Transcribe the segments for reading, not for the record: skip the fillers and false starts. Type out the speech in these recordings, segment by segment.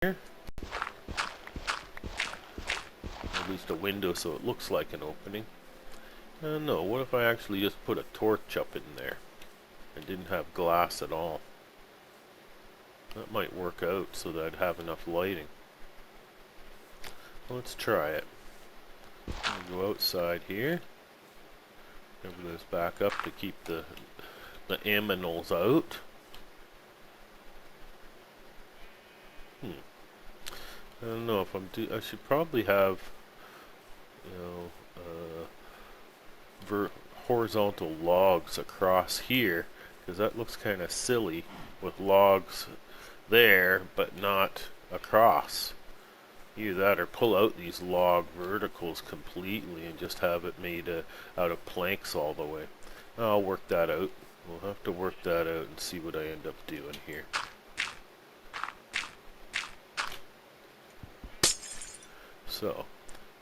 At least a window so it looks like an opening. No, what if I actually just put a torch up in there and didn't have glass at all? That might work out so that I'd have enough lighting. Well, let's try it. I'm gonna go outside here. Cover this back up to keep the aminals out. I don't know if I should probably have, horizontal logs across here, because that looks kind of silly with logs there but not across. Either that or pull out these log verticals completely and just have it made out of planks all the way. I'll work that out. We'll have to work that out and see what I end up doing here. So,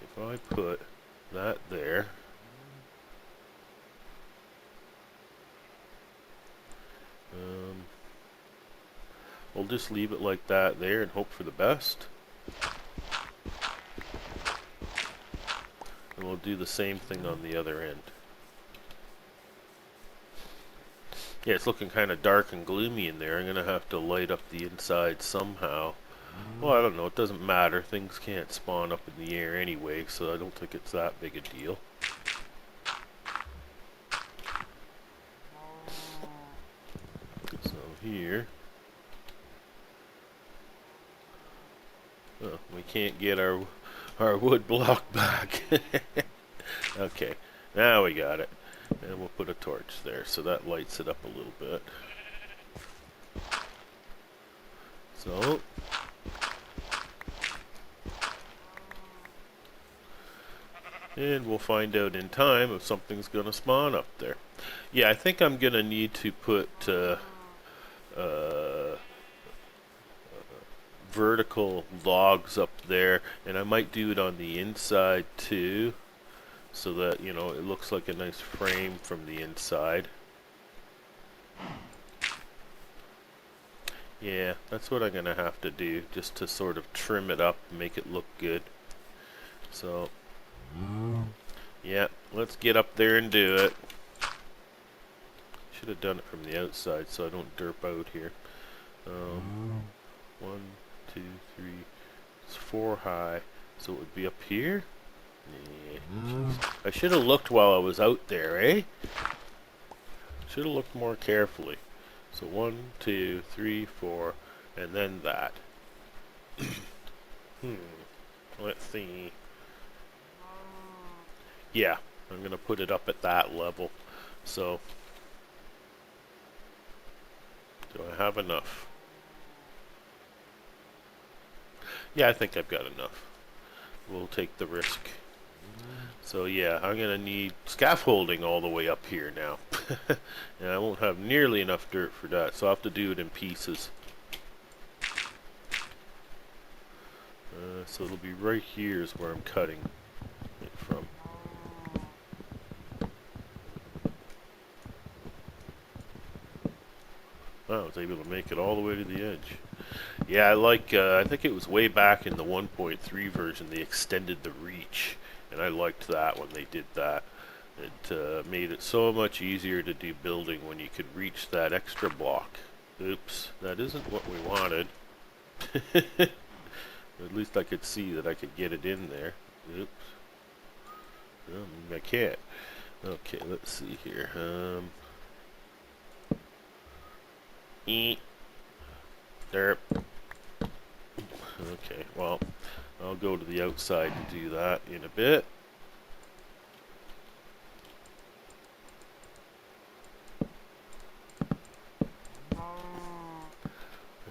if I put that there, we'll just leave it like that there and hope for the best. And we'll do the same thing on the other end. Yeah, it's looking kind of dark and gloomy in there. I'm going to have to light up the inside somehow. Well, I don't know. It doesn't matter. Things can't spawn up in the air anyway, so I don't think it's that big a deal. So here... Oh, we can't get our wood block back. Okay, now we got it. And we'll put a torch there, so that lights it up a little bit. So... And we'll find out in time if something's going to spawn up there. Yeah, I think I'm going to need to put vertical logs up there, and I might do it on the inside too, so that, you know, it looks like a nice frame from the inside. Yeah, that's what I'm going to have to do, just to sort of trim it up and make it look good. So... yeah, let's get up there and do it. Should have done it from the outside so I don't derp out here. 1, 2, 3, it's 4 high, so it would be up here? Yeah. I should have looked while I was out there, eh? Should have looked more carefully. So 1, 2, 3, 4, and then that. Let's see. Yeah, I'm going to put it up at that level. So, do I have enough? Yeah, I think I've got enough. We'll take the risk. So yeah, I'm going to need scaffolding all the way up here now. And I won't have nearly enough dirt for that, so I'll have to do it in pieces. So it'll be right here is where I'm cutting it from. I was able to make it all the way to the edge. Yeah, I like, I think it was way back in the 1.3 version they extended the reach, and I liked that when they did that. It made it so much easier to do building when you could reach that extra block. Oops, that isn't what we wanted. At least I could see that I could get it in there. Oops. I can't. Okay, let's see here. Derp. Okay, well, I'll go to the outside and do that in a bit.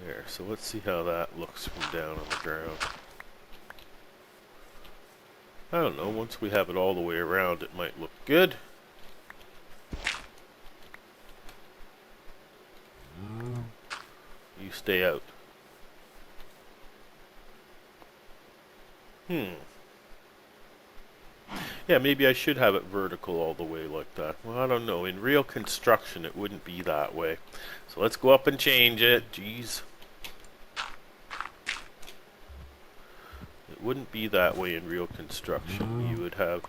There, so let's see how that looks from down on the ground. I don't know, once we have it all the way around, it might look good. You stay out. Yeah, maybe I should have it vertical all the way like that. Well, I don't know. In real construction, it wouldn't be that way. So let's go up and change it. Jeez. It wouldn't be that way in real construction. You would have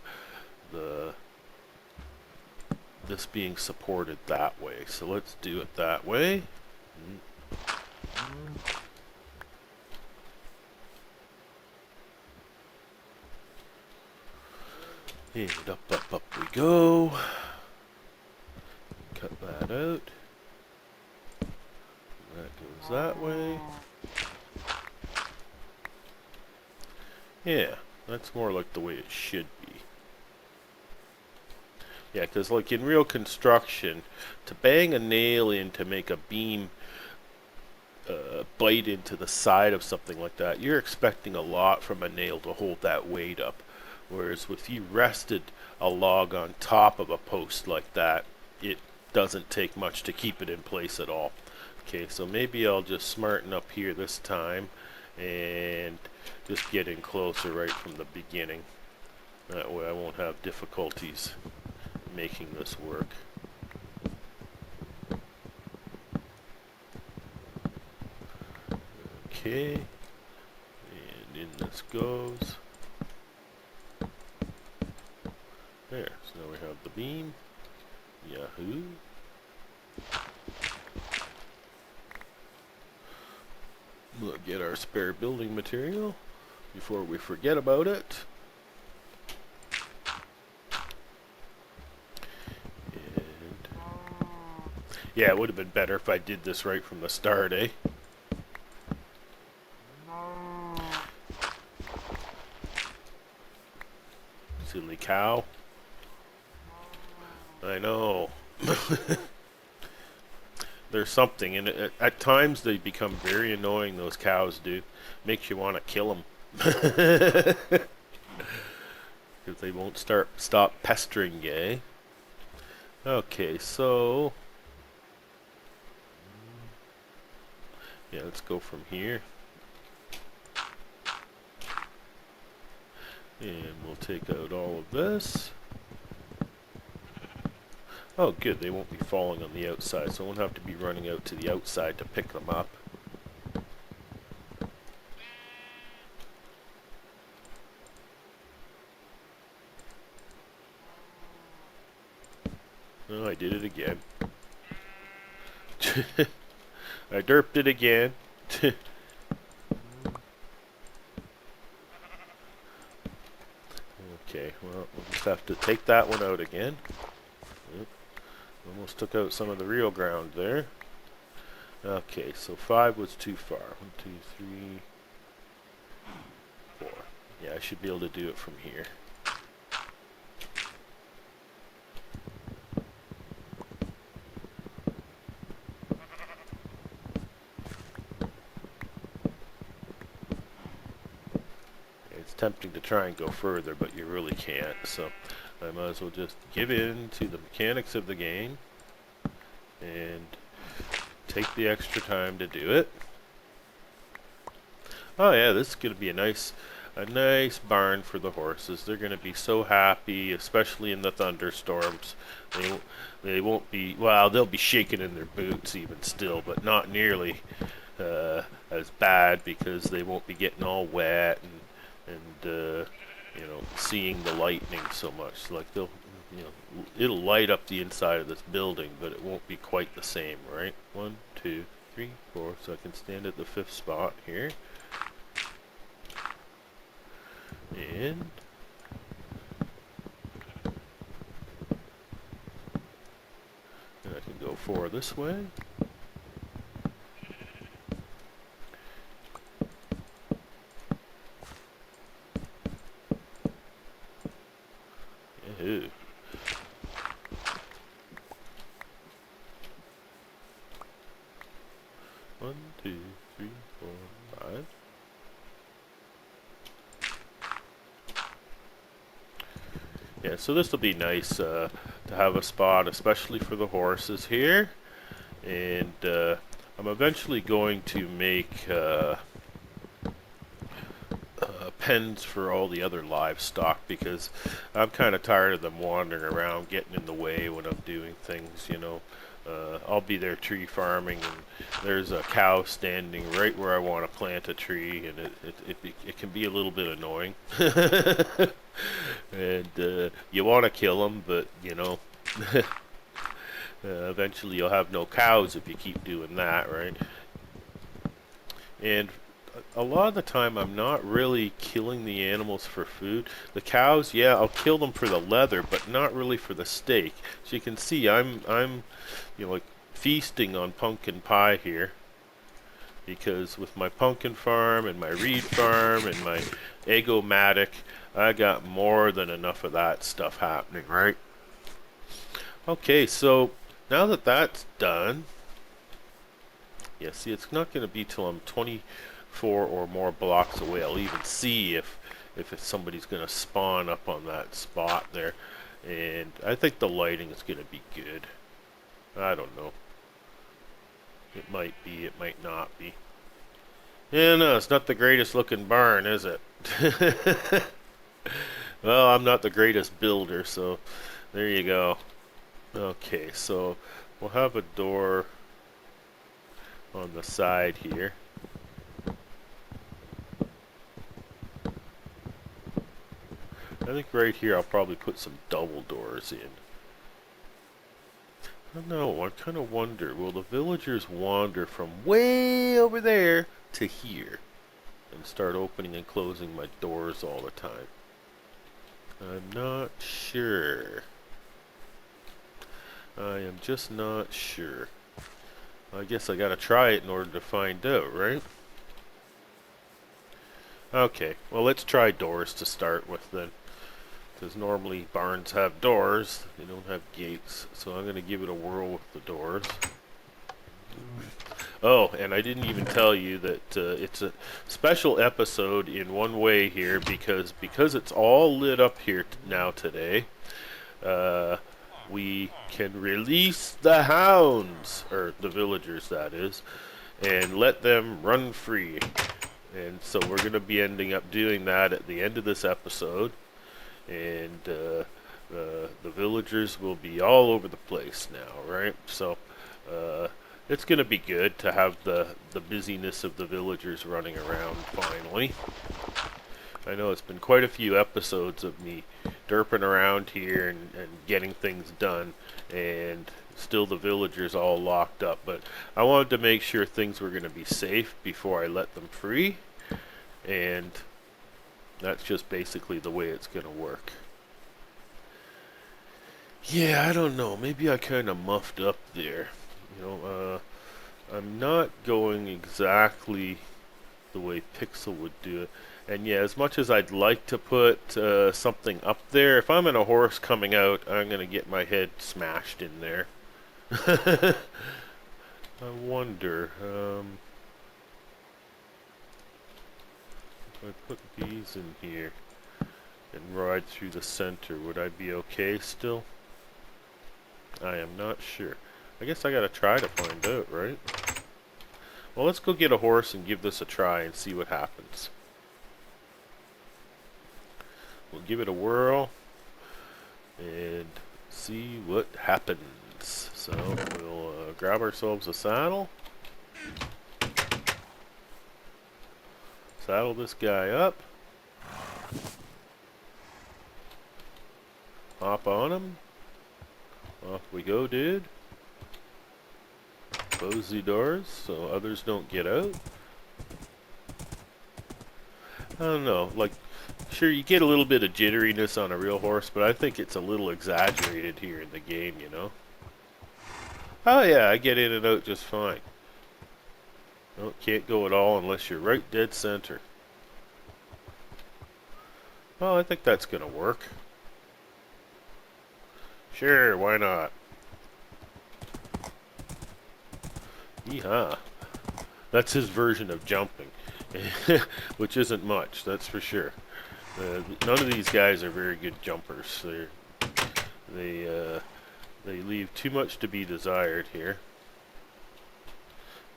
this being supported that way. So let's do it that way. And up we go. Cut that out. That goes that way. Yeah, that's more like the way it should be. Yeah, because like in real construction, to bang a nail in to make a beam bite into the side of something like that, you're expecting a lot from a nail to hold that weight up. Whereas if you rested a log on top of a post like that, it doesn't take much to keep it in place at all. Okay, so maybe I'll just smarten up here this time and just get in closer right from the beginning. That way I won't have difficulties making this work. Okay, and in this goes. There, so now we have the beam. Yahoo! We'll get our spare building material before we forget about it. And yeah, it would have been better if I did this right from the start, eh? Silly cow. I know. There's something, and at times they become very annoying, those cows do. Makes you want to kill them. Because they won't stop pestering you, eh? Okay, so... yeah, let's go from here. And we'll take out all of this. Oh good, they won't be falling on the outside, so I won't have to be running out to the outside to pick them up. Oh, I did it again. I derped it again. Okay, well, we'll just have to take that one out again. Yep. Almost took out some of the real ground there. Okay, so 5 was too far. 1, 2, 3, 4. Yeah, I should be able to do it from here. It's tempting to try and go further, but you really can't, so I might as well just give in to the mechanics of the game and take the extra time to do it. Oh yeah, this is going to be a nice barn for the horses. They're going to be so happy, especially in the thunderstorms. They won't be, well, they'll be shaking in their boots even still, but not nearly as bad because they won't be getting all wet and you know, seeing the lightning so much. Like they'll, you know, it'll light up the inside of this building, but it won't be quite the same, right? 1, 2, 3, 4. So I can stand at the 5th spot here. And I can go 4 this way. Yahoo. One, 2, 3, 4, 5. Yeah, so this will be nice to have a spot, especially for the horses here. And I'm eventually going to make pens for all the other livestock because I'm kind of tired of them wandering around, getting in the way when I'm doing things, you know. I'll be there tree farming, and there's a cow standing right where I want to plant a tree, and it can be a little bit annoying. And you want to kill them, but you know, eventually you'll have no cows if you keep doing that, right? And a lot of the time I'm not really killing the animals for food. The cows, yeah, I'll kill them for the leather, but not really for the steak. So you can see I'm you know, like feasting on pumpkin pie here, because with my pumpkin farm and my reed farm and my Eggomatic, I got more than enough of that stuff happening, right? Okay, so now that that's done, yeah, see, it's not going to be till I'm 24 or more blocks away. I'll even see if somebody's going to spawn up on that spot there. And I think the lighting is going to be good. I don't know. It might be, it might not be. Yeah, no, it's not the greatest looking barn, is it? Well, I'm not the greatest builder, so there you go. Okay, so we'll have a door on the side here. I think right here I'll probably put some double doors in. I don't know, I kind of wonder, will the villagers wander from way over there to here and start opening and closing my doors all the time? I'm not sure. I am just not sure. I guess I gotta try it in order to find out, right? Okay, well, let's try doors to start with then. Because normally barns have doors, they don't have gates. So I'm gonna give it a whirl with the doors. Oh, and I didn't even tell you that it's a special episode in one way here, because it's all lit up here now today. We can release the hounds, or the villagers that is, and let them run free. And so we're going to be ending up doing that at the end of this episode. And the villagers will be all over the place now, right? So it's going to be good to have the busyness of the villagers running around finally. I know it's been quite a few episodes of me derping around here and getting things done, and still the villagers all locked up, but I wanted to make sure things were going to be safe before I let them free, and that's just basically the way it's going to work. Yeah, I don't know, maybe I kind of muffed up there. You know, I'm not going exactly the way Pixel would do it. And yeah, as much as I'd like to put something up there, if I'm in a horse coming out, I'm going to get my head smashed in there. I wonder, if I put these in here and ride through the center, would I be okay still? I am not sure. I guess I got to try to find out, right? Well, let's go get a horse and give this a try and see what happens. We'll give it a whirl and see what happens. So we'll grab ourselves a saddle. Saddle this guy up. Hop on him. Off we go, dude. Close the doors so others don't get out. I don't know, like, sure, you get a little bit of jitteriness on a real horse, but I think it's a little exaggerated here in the game, you know? Oh yeah, I get in and out just fine. No, can't go at all unless you're right dead center. Well, I think that's gonna work. Sure, why not? Yeehaw. That's his version of jumping, which isn't much, that's for sure. None of these guys are very good jumpers. They leave too much to be desired here.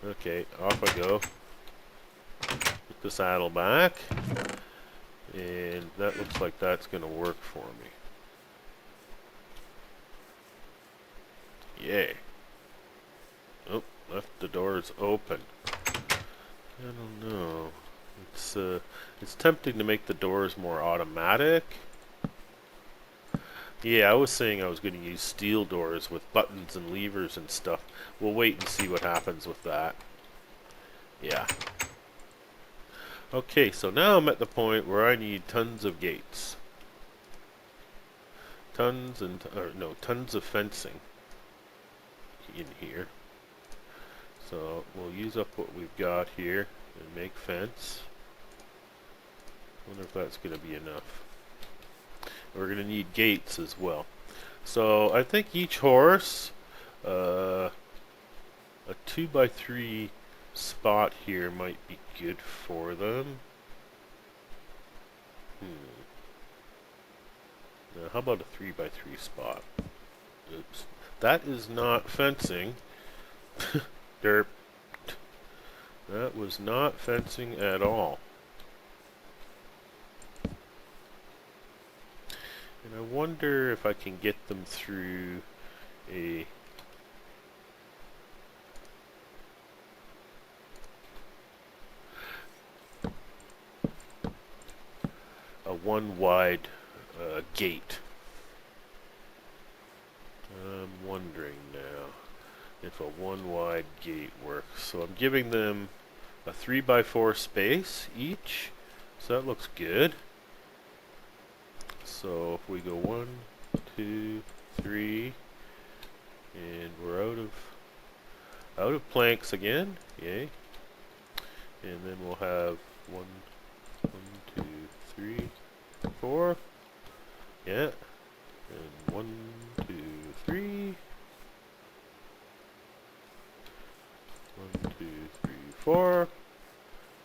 Okay, off I go. Put the saddle back, and that looks like that's going to work for me. Yay. Left the doors open. I don't know. It's tempting to make the doors more automatic. Yeah, I was saying I was going to use steel doors with buttons and levers and stuff. We'll wait and see what happens with that. Yeah. Okay, so now I'm at the point where I need tons of gates. Tons of fencing in here. So we'll use up what we've got here and make fence. Wonder if that's going to be enough. We're going to need gates as well. So I think each horse, a 2x3 spot here might be good for them. Now, how about a 3x3 spot? Oops. That is not fencing. Derp. That was not fencing at all. And I wonder if I can get them through a one wide gate. I'm wondering now if a one wide gate works. So I'm giving them a 3x4 space each. So that looks good. So if we go 1, 2, 3, and we're out of planks again, yay. And then we'll have 1, 2, 3, 4, yeah, and 1, 2, 3, 1, 2, 3, 4,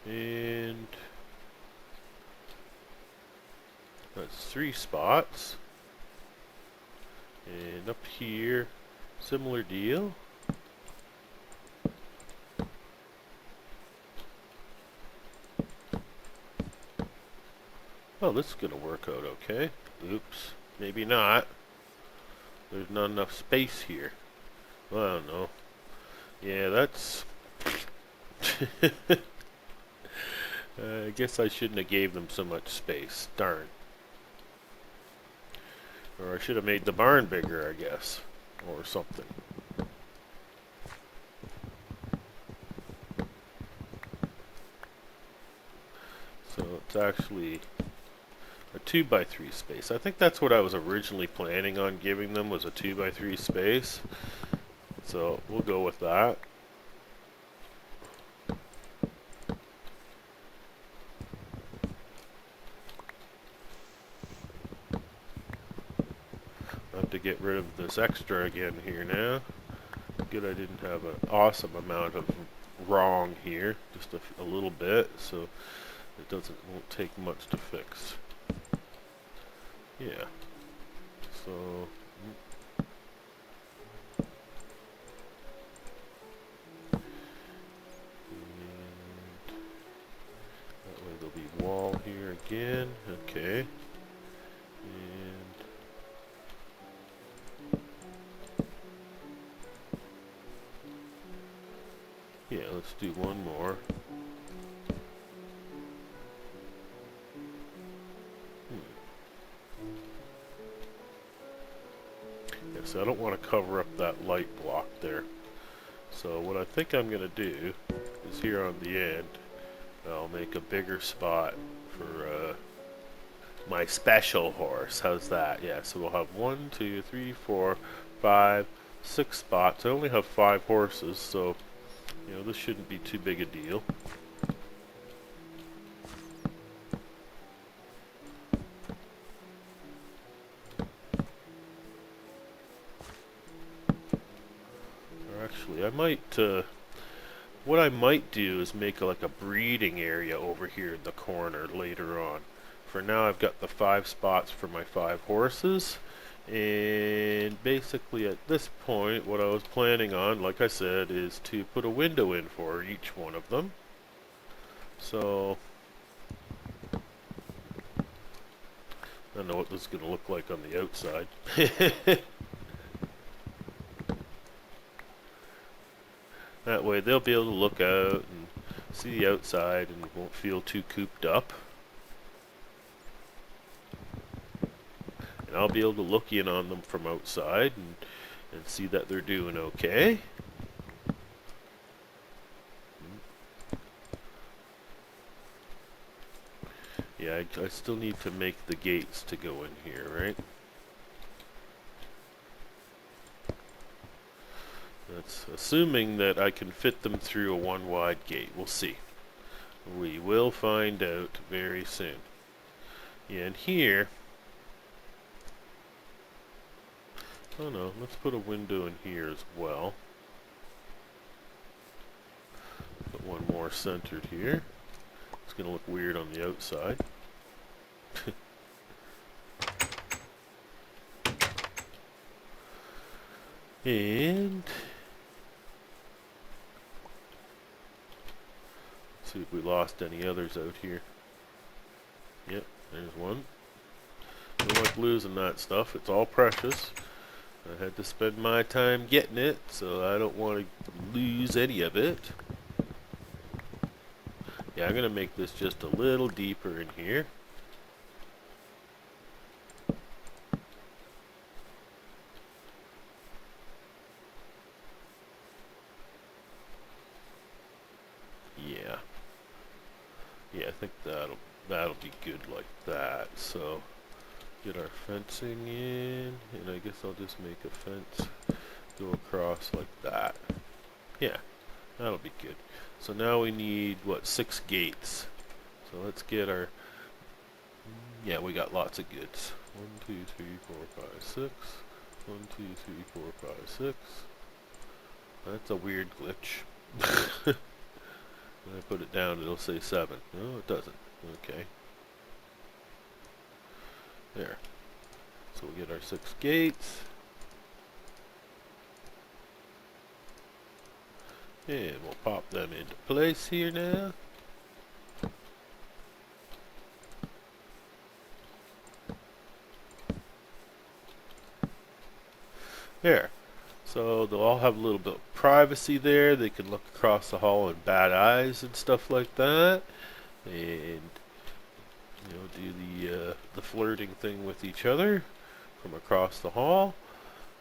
and that's 3 spots. And up here, similar deal. Oh, this is going to work out okay. Oops, maybe not. There's not enough space here. Well, I don't know. Yeah, that's... I guess I shouldn't have gave them so much space. Darn. Or I should have made the barn bigger, I guess. Or something. So it's actually a 2x3 space. I think that's what I was originally planning on giving them, was a 2x3 space. So we'll go with that. I have to get rid of this extra again here now. Good, I didn't have an awesome amount of wrong here, just a little bit, so it won't take much to fix. Yeah. So that way there'll be wall here again. Okay. And yeah, let's do one more. Yeah, so I don't want to cover up that light block there. So what I think I'm going to do is here on the end, I'll make a bigger spot for my special horse. How's that? Yeah, so we'll have 1, 2, 3, 4, 5, 6 spots. I only have 5 horses, so you know, this shouldn't be too big a deal. Or actually, I might, what I might do is make like a breeding area over here in the corner later on. For now, I've got the 5 spots for my 5 horses. And basically at this point, what I was planning on, like I said, is to put a window in for each one of them. So I don't know what this is going to look like on the outside. That way they'll be able to look out and see the outside and won't feel too cooped up. And I'll be able to look in on them from outside and see that they're doing okay. Yeah, I still need to make the gates to go in here, right? That's assuming that I can fit them through a one wide gate. We'll see. We will find out very soon. Yeah, and here... Oh no, let's put a window in here as well. Put one more centered here. It's going to look weird on the outside. And... let's see if we lost any others out here. Yep, there's one. Don't like losing that stuff. It's all precious. I had to spend my time getting it, so I don't want to lose any of it. Yeah, I'm going to make this just a little deeper in here. Yeah. Yeah, I think that'll be good like that. So get our fencing in, and I guess I'll just make a fence go across like that. Yeah, that'll be good. So now we need, what, 6 gates. So let's get our... yeah, we got lots of goods. 1, 2, 3, 4, 5, 6. 1, 2, 3, 4, 5, 6. That's a weird glitch. When I put it down, it'll say 7. No, it doesn't. Okay. There. So we'll get our 6 gates. And we'll pop them into place here now. There. So they'll all have a little bit of privacy there. They can look across the hall and bat eyes and stuff like that. And do the flirting thing with each other from across the hall.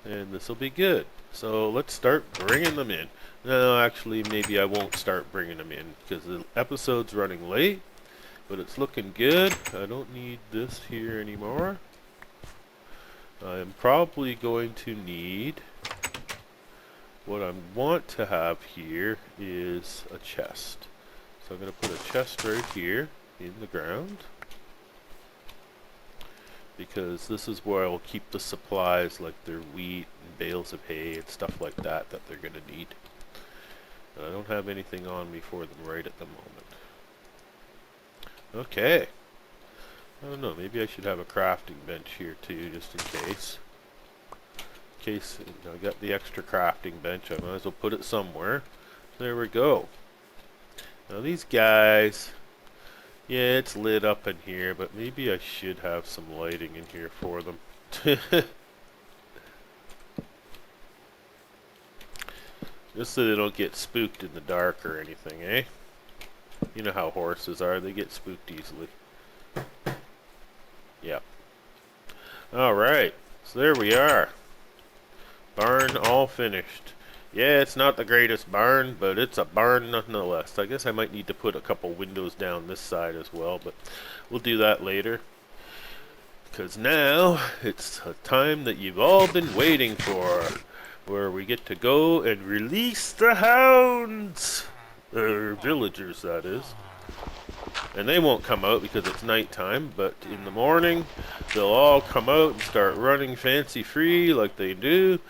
And this will be good. So let's start bringing them in. No, actually, maybe I won't start bringing them in because the episode's running late, but it's looking good. I don't need this here anymore. I'm probably going to need... what I want to have here is a chest. So I'm going to put a chest right here in the ground, because this is where I will keep the supplies like their wheat and bales of hay and stuff like that they're going to need. And I don't have anything on me for them right at the moment. Okay. I don't know, maybe I should have a crafting bench here too, just in case. In case I got the extra crafting bench, I might as well put it somewhere. There we go. Now these guys... yeah, it's lit up in here, but maybe I should have some lighting in here for them. Just so they don't get spooked in the dark or anything, eh? You know how horses are, they get spooked easily. Yep. Alright, so there we are. Barn all finished. Yeah, it's not the greatest barn, but it's a barn nonetheless. I guess I might need to put a couple windows down this side as well, but we'll do that later. Because now, it's a time that you've all been waiting for, where we get to go and release the hounds! Villagers, that is. And they won't come out because it's nighttime, but in the morning, they'll all come out and start running fancy free like they do.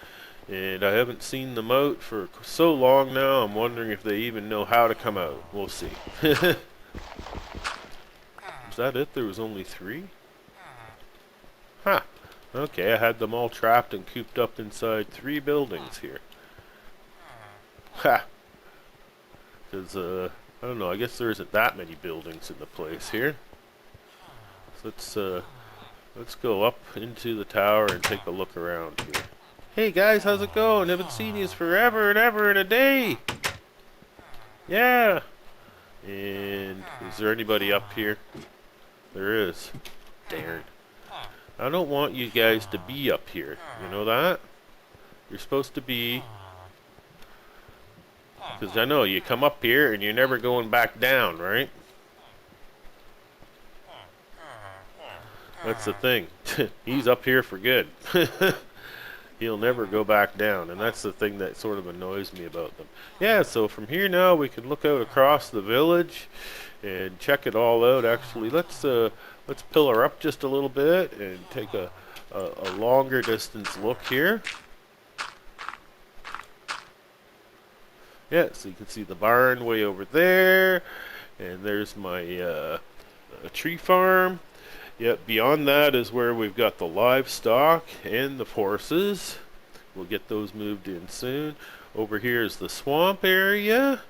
And I haven't seen them out for so long now, I'm wondering if they even know how to come out. We'll see. Was that it? There was only 3? Huh. Okay, I had them all trapped and cooped up inside 3 buildings here. Ha! Because, I don't know, I guess there isn't that many buildings in the place here. So let's go up into the tower and take a look around here. Hey guys, how's it going? Haven't seen yous forever and ever and a day! Yeah. And is there anybody up here? There is. Darn. I don't want you guys to be up here. You know that? You're supposed to be... Because I know you come up here and you're never going back down, right? That's the thing. He's up here for good. He'll never go back down, and that's the thing that sort of annoys me about them. Yeah, so from here now we can look out across the village and check it all out. Actually, let's pillar up just a little bit and take a longer distance look here. Yeah, so you can see the barn way over there, and there's my tree farm. Yep, beyond that is where we've got the livestock and the horses. We'll get those moved in soon. Over here is the swamp area,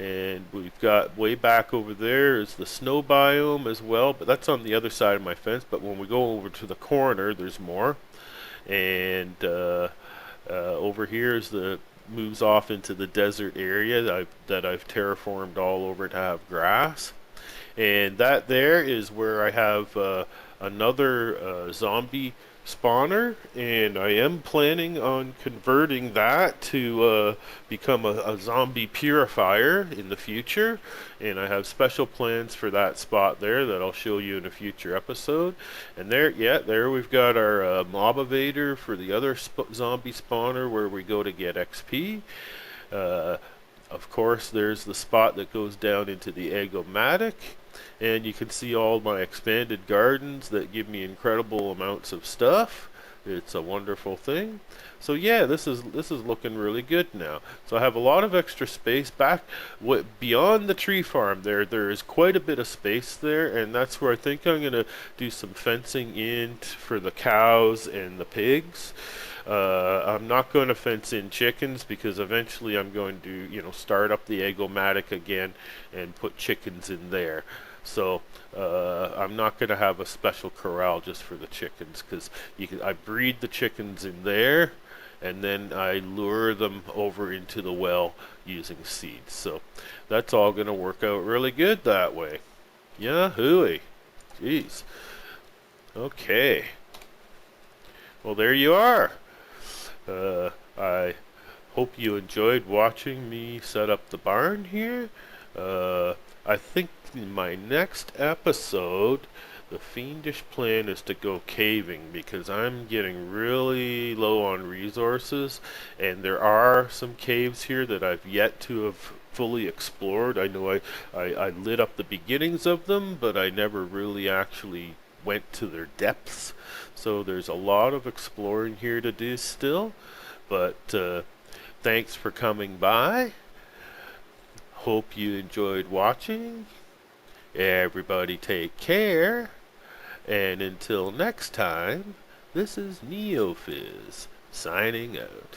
and we've got way back over there is the snow biome as well, but that's on the other side of my fence. But when we go over to the corner, there's more. And over here is the moves off into the desert area that I've terraformed all over to have grass. And that there is where I have another zombie spawner, and I am planning on converting that to become a zombie purifier in the future, and I have special plans for that spot there that I'll show you in a future episode. And there, yeah, there we've got our mob evader for the other zombie spawner where we go to get XP. Of course, there's the spot that goes down into the Eggomatic, and you can see all my expanded gardens that give me incredible amounts of stuff. It's a wonderful thing. So yeah, this is looking really good now. So I have a lot of extra space back beyond the tree farm. There is quite a bit of space there, and that's where I think I'm gonna do some fencing in for the cows and the pigs. I'm not going to fence in chickens because eventually I'm going to, start up the Eggomatic again and put chickens in there. So I'm not going to have a special corral just for the chickens because I breed the chickens in there, and then I lure them over into the well using seeds. So that's all going to work out really good that way. Yeah, hooey. Jeez. Okay. Well, there you are. I hope you enjoyed watching me set up the barn here. I think in my next episode, the fiendish plan is to go caving because I'm getting really low on resources, and there are some caves here that I've yet to have fully explored. I know I lit up the beginnings of them, but I never really actually went to their depths. So there's a lot of exploring here to do still, but thanks for coming by. Hope you enjoyed watching. Everybody take care, and until next time, this is Neofizz signing out.